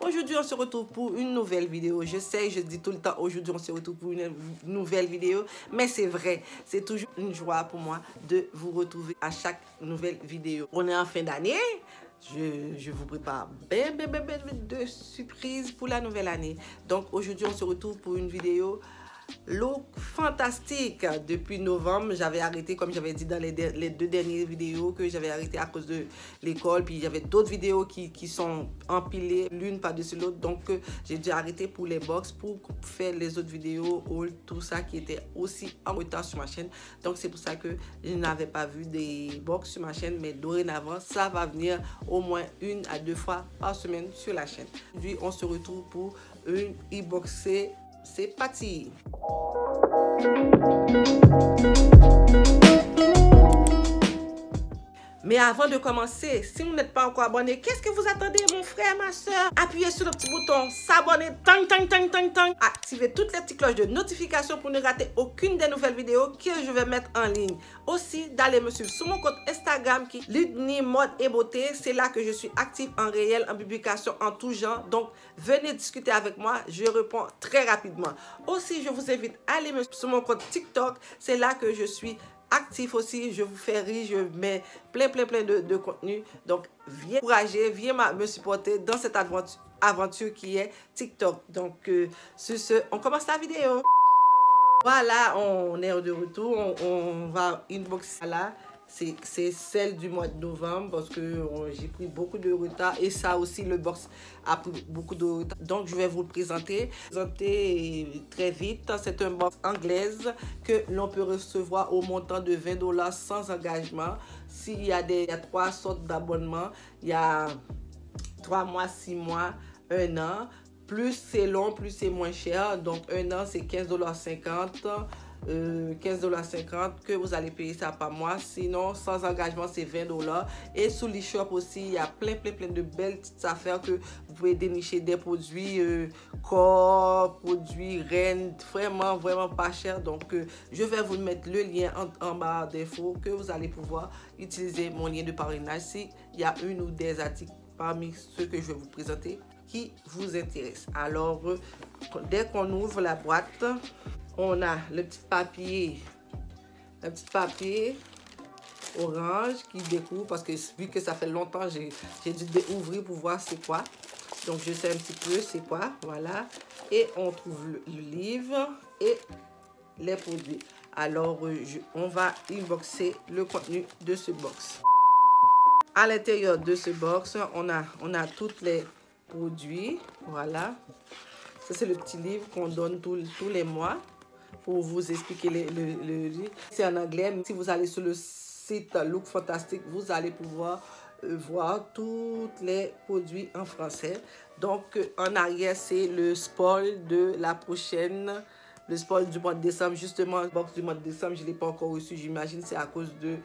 Aujourd'hui, on se retrouve pour une nouvelle vidéo. Je sais, je dis tout le temps, aujourd'hui, on se retrouve pour une nouvelle vidéo. Mais c'est vrai, c'est toujours une joie pour moi de vous retrouver à chaque nouvelle vidéo. On est en fin d'année. Je vous prépare de surprises pour la nouvelle année. Donc, aujourd'hui, on se retrouve pour une vidéo look fantastique. Depuis novembre, j'avais arrêté, comme j'avais dit dans les deux dernières vidéos, que j'avais arrêté à cause de l'école. Puis il y avait d'autres vidéos qui sont empilées l'une par-dessus l'autre. Donc j'ai dû arrêter pour les box, pour faire les autres vidéos, haul, tout ça qui était aussi en retard sur ma chaîne. Donc c'est pour ça que je n'avais pas vu des box sur ma chaîne. Mais dorénavant, ça va venir au moins 1 à 2 fois par semaine sur la chaîne. Aujourd'hui, on se retrouve pour une e-boxée. C'est parti! Mais avant de commencer, si vous n'êtes pas encore abonné, qu'est-ce que vous attendez, mon frère, ma soeur? Appuyez sur le petit bouton s'abonner, tang, tang, tang, tang, tang. Activez toutes les petites cloches de notification pour ne rater aucune des nouvelles vidéos que je vais mettre en ligne. Aussi, d'aller me suivre sur mon compte Instagram qui est Ludni Mode et Beauté. C'est là que je suis active en réel, en publication, en tout genre. Donc, venez discuter avec moi. Je réponds très rapidement. Aussi, je vous invite à aller me suivre sur mon compte TikTok. C'est là que je suis actif aussi, je vous fais rire, je mets plein de contenu. Donc, viens encourager, viens me supporter dans cette aventure qui est TikTok. Donc, sur ce, on commence la vidéo. Voilà, on est de retour. On va inboxer là. C'est celle du mois de novembre parce que j'ai pris beaucoup de retard et ça aussi le box a pris beaucoup de retard. Donc je vais vous le présenter très vite. C'est un box anglaise que l'on peut recevoir au montant de 20 $ sans engagement. Il y a 3 sortes d'abonnements. Il y a 3 mois, 6 mois, 1 an. Plus c'est long, plus c'est moins cher. Donc un an c'est 15,50 $. 15,50 $ que vous allez payer ça par mois. Sinon, sans engagement, c'est 20 $. Et sous l'e-shop aussi, il y a plein de belles petites affaires que vous pouvez dénicher des produits corps, produits reines, vraiment pas cher. Donc, je vais vous mettre le lien en barre d'infos que vous allez pouvoir utiliser mon lien de parrainage s'il y a une ou des articles parmi ceux que je vais vous présenter qui vous intéressent. Alors, dès qu'on ouvre la boîte, on a le petit papier orange qui découvre parce que vu que ça fait longtemps, j'ai dû ouvrir pour voir c'est quoi. Donc je sais un petit peu c'est quoi, voilà. Et on trouve le livre et les produits. Alors on va inboxer le contenu de ce box. À l'intérieur de ce box, on a tous les produits, voilà. Ça c'est le petit livre qu'on donne tous les mois pour vous expliquer le livre. C'est en anglais, mais si vous allez sur le site Look Fantastic, vous allez pouvoir voir tous les produits en français. Donc, en arrière, c'est le spoil de la prochaine, le spoil du mois de décembre. Justement, le box du mois de décembre, je ne l'ai pas encore reçu. J'imagine c'est à cause de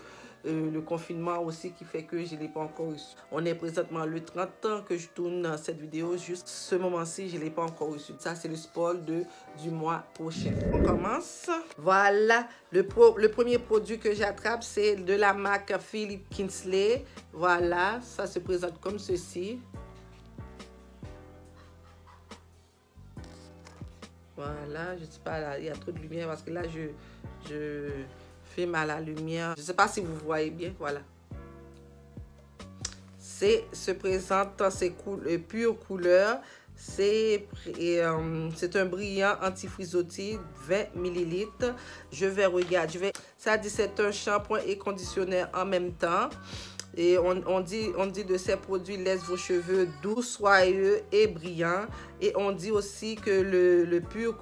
le confinement aussi qui fait que je ne l'ai pas encore reçu. On est présentement le 30 ans que je tourne cette vidéo. Juste ce moment-ci, je ne l'ai pas encore reçu. Ça, c'est le spoil du mois prochain. On commence. Voilà. Le premier produit que j'attrape, c'est de la marque Philip Kingsley. Voilà. Ça se présente comme ceci. Voilà. Je ne sais pas, là, il y a trop de lumière parce que là, je fais mal à la lumière. Je ne sais pas si vous voyez bien. Voilà. Se présente dans ses pures couleurs. C'est un brillant anti-frisottis 20 ml. Je vais regarder. Ça dit c'est un shampoing et conditionnateur en même temps. Et on dit de ces produits laisse vos cheveux doux, soyeux et brillants. Et on dit aussi que le pur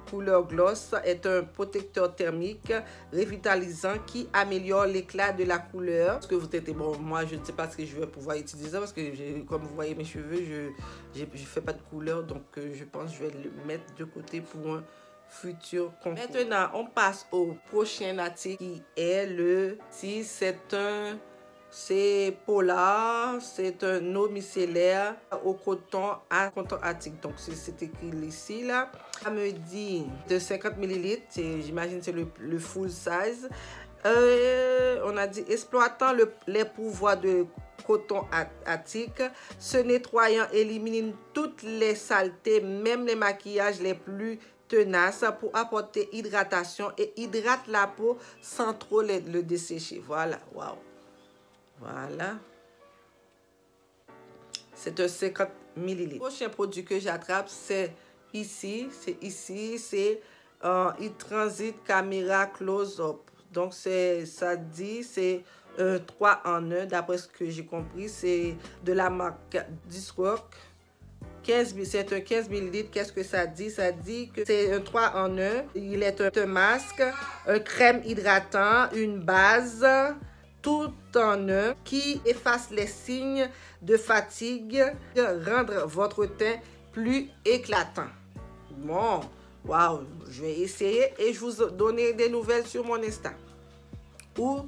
couleur gloss est un protecteur thermique revitalisant qui améliore l'éclat de la couleur. Parce que vous êtes bon, moi je ne sais pas ce que je vais pouvoir utiliser parce que comme vous voyez mes cheveux, je fais pas de couleur, donc je pense que je vais le mettre de côté pour un futur concours. Maintenant, on passe au prochain article qui est le si c'est Polar, c'est un eau micellaire au coton à coton arctique. Donc c'est écrit ici là. Ça me dit de 50 ml, j'imagine c'est le full size. On a dit exploitant les pouvoirs de Attic. Ce nettoyant élimine toutes les saletés, même les maquillages les plus tenaces, pour apporter hydratation et hydrate la peau sans trop le dessécher. Voilà, waouh. Voilà. C'est un 50 ml. Le prochain produit que j'attrape, c'est ici. C'est e-Transit Camera Close-Up. Donc, ça dit, c'est un 3 en 1. D'après ce que j'ai compris, c'est de la marque Disrock. C'est un 15 ml. Qu'est-ce que ça dit? Ça dit que c'est un 3 en 1. Il est un masque, un crème hydratant, une base, tout en un, qui efface les signes de fatigue, rendre votre teint plus éclatant. Bon, waouh, je vais essayer et je vous donner des nouvelles sur mon Insta ou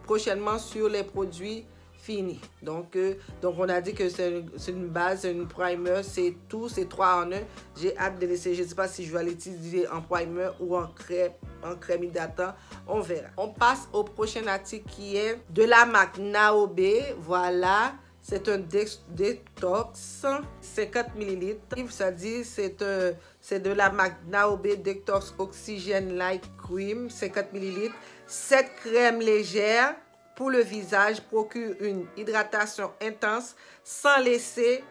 prochainement sur les produits finis. Donc on a dit que c'est une base, une primer, c'est tout, c'est 3 en 1. J'ai hâte de l'essayer. Je ne sais pas si je vais l'utiliser en primer ou en crème hydratant. On verra. On passe au prochain article qui est de la marque Naobe. Voilà. C'est un détox 50 ml. Ça dit c'est de la marque Naobe Detox Oxygen Light Cream 50 ml. Cette crème légère pour le visage procure une hydratation intense sans laisser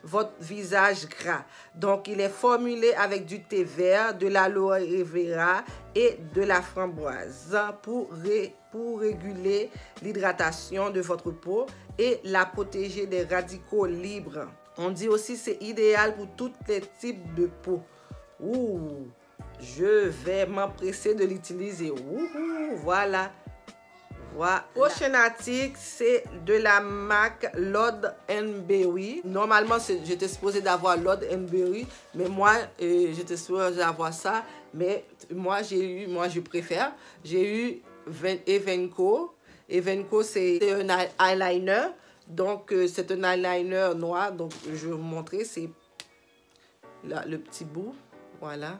votre visage gras. Donc, il est formulé avec du thé vert, de l'aloe vera et de la framboise pour réguler l'hydratation de votre peau et la protéger des radicaux libres. On dit aussi que c'est idéal pour tous les types de peau. Ouh, je vais m'empresser de l'utiliser. Voilà. Voilà. Prochain article, c'est de la marque Lord & Berry. Normalement, j'étais supposée d'avoir Lord & Berry, mais moi, j'étais supposée d'avoir ça. Mais moi, je préfère. J'ai eu Evenco. Evenco, c'est un eyeliner. Donc, c'est un eyeliner noir. Donc, je vais vous montrer. C'est le petit bout. Voilà.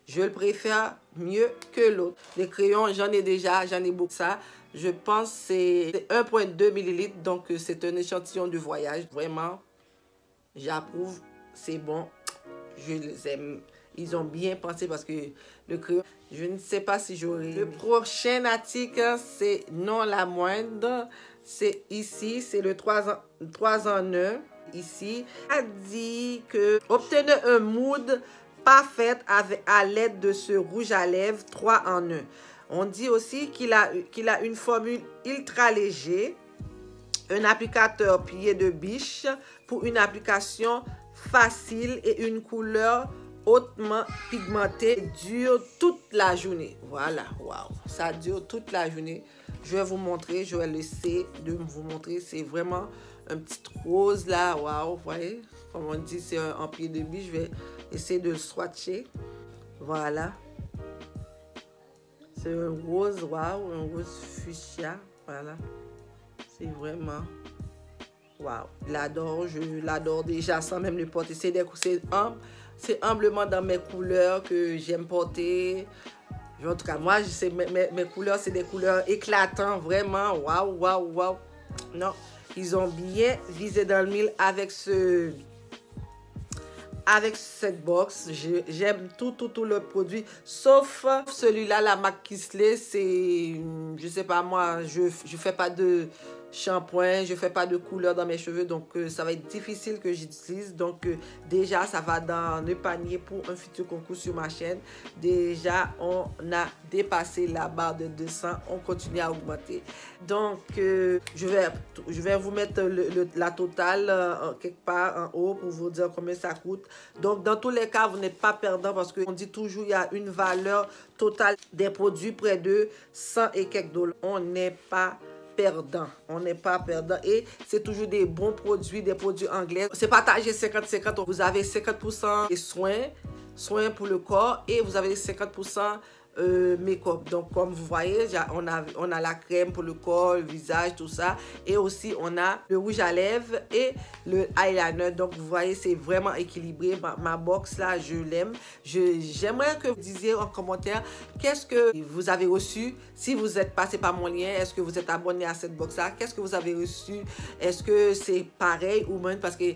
Je le préfère mieux que l'autre. Les crayons, j'en ai beaucoup ça. Je pense que c'est 1,2 ml. Donc, c'est un échantillon de voyage. Vraiment, j'approuve. C'est bon. Je les aime. Ils ont bien pensé parce que le crayon, je ne sais pas si j'aurai. Le prochain article, c'est non la moindre. C'est ici, c'est le 3 en 1. Ici, a dit que obtenez un mood parfaite à l'aide de ce rouge à lèvres 3 en 1. On dit aussi qu'il a une formule ultra léger, un applicateur pied de biche pour une application facile et une couleur hautement pigmentée, dure toute la journée. Voilà, waouh, ça dure toute la journée. Je vais vous montrer, je vais laisser de vous montrer. C'est vraiment un petit rose là, waouh, vous voyez, comme on dit, c'est un pied de biche. Je vais essayer de le swatcher. Voilà. C'est un rose, waouh, un rose fuchsia. Voilà. C'est vraiment waouh. Je l'adore déjà sans même le porter. C'est humblement dans mes couleurs que j'aime porter. En tout cas, moi, mes couleurs, c'est des couleurs éclatantes. Vraiment, waouh, waouh, waouh. Non, ils ont bien visé dans le mille avec cette box. J'aime tout le produit, sauf celui-là, la marque Kisley. C'est, je sais pas, moi, je fais pas de shampoing, je fais pas de couleur dans mes cheveux, donc ça va être difficile que j'utilise. Donc déjà, ça va dans le panier pour un futur concours sur ma chaîne. Déjà, on a dépassé la barre de 200, on continue à augmenter. Donc je vais vous mettre la totale quelque part en haut pour vous dire combien ça coûte. Donc dans tous les cas, vous n'êtes pas perdant parce qu'on dit toujours il y a une valeur totale des produits près de 100 et quelques $. On n'est pas perdant. On n'est pas perdant. Et c'est toujours des bons produits, des produits anglais. C'est partagé 50-50. Vous avez 50% des soins pour le corps et vous avez 50% make-up. Donc comme vous voyez, on a la crème pour le corps, le visage, tout ça. Et aussi on a le rouge à lèvres et le eyeliner. Donc vous voyez, c'est vraiment équilibré. Ma box là, je l'aime. J'aimerais que vous disiez en commentaire qu'est-ce que vous avez reçu. Si vous êtes passé par mon lien, est-ce que vous êtes abonné à cette box là? Qu'est-ce que vous avez reçu? Est-ce que c'est pareil ou même parce que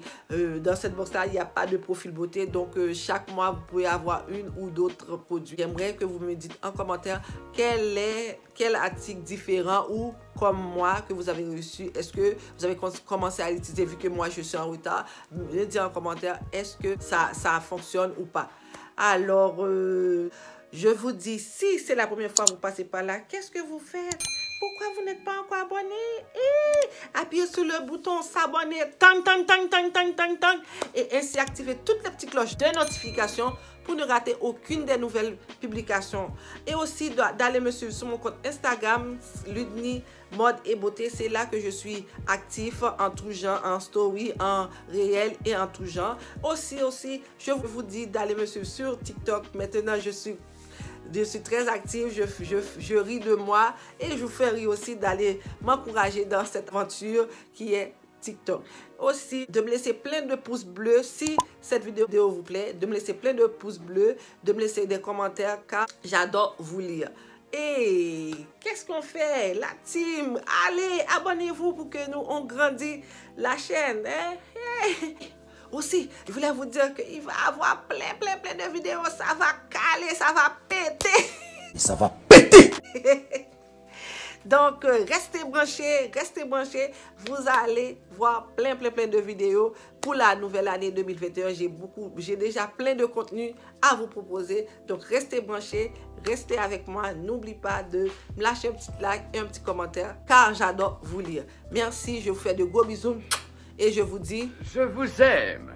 dans cette box là, il n'y a pas de profil beauté. Donc chaque mois, vous pouvez avoir une ou d'autres produits. J'aimerais que vous me dites en commentaire quel article différent ou comme moi que vous avez reçu. Est-ce que vous avez commencé à l'utiliser vu que moi je suis en retard? Me dire en commentaire est-ce que ça fonctionne ou pas. Alors je vous dis, si c'est la première fois que vous passez par là, qu'est-ce que vous faites? Pourquoi vous n'êtes pas encore abonné? Appuyez sur le bouton s'abonner, tang, tang, tang, tang, tang, tang, tang, et ainsi activer toutes les petites cloches de notification pour ne rater aucune des nouvelles publications. Et aussi d'aller me suivre sur mon compte Instagram, Ludni Mode et Beauté. C'est là que je suis actif en tout genre, en story, en réel et en tout genre. Aussi, je vous dis d'aller me suivre sur TikTok. Maintenant, je suis très active, je ris de moi et je vous fais rire aussi d'aller m'encourager dans cette aventure qui est TikTok. Aussi, de me laisser plein de pouces bleus si cette vidéo vous plaît, de me laisser plein de pouces bleus, de me laisser des commentaires car j'adore vous lire. Et qu'est-ce qu'on fait? La team, allez, abonnez-vous pour que nous on grandisse la chaîne. Aussi, je voulais vous dire qu'il va y avoir plein de vidéos. Ça va caler, ça va péter. Ça va péter. Donc, restez branchés. Vous allez voir plein de vidéos pour la nouvelle année 2021. J'ai déjà plein de contenu à vous proposer. Donc, restez branchés, restez avec moi. N'oubliez pas de me lâcher un petit like et un petit commentaire car j'adore vous lire. Merci, je vous fais de gros bisous. Et je vous dis... Je vous aime.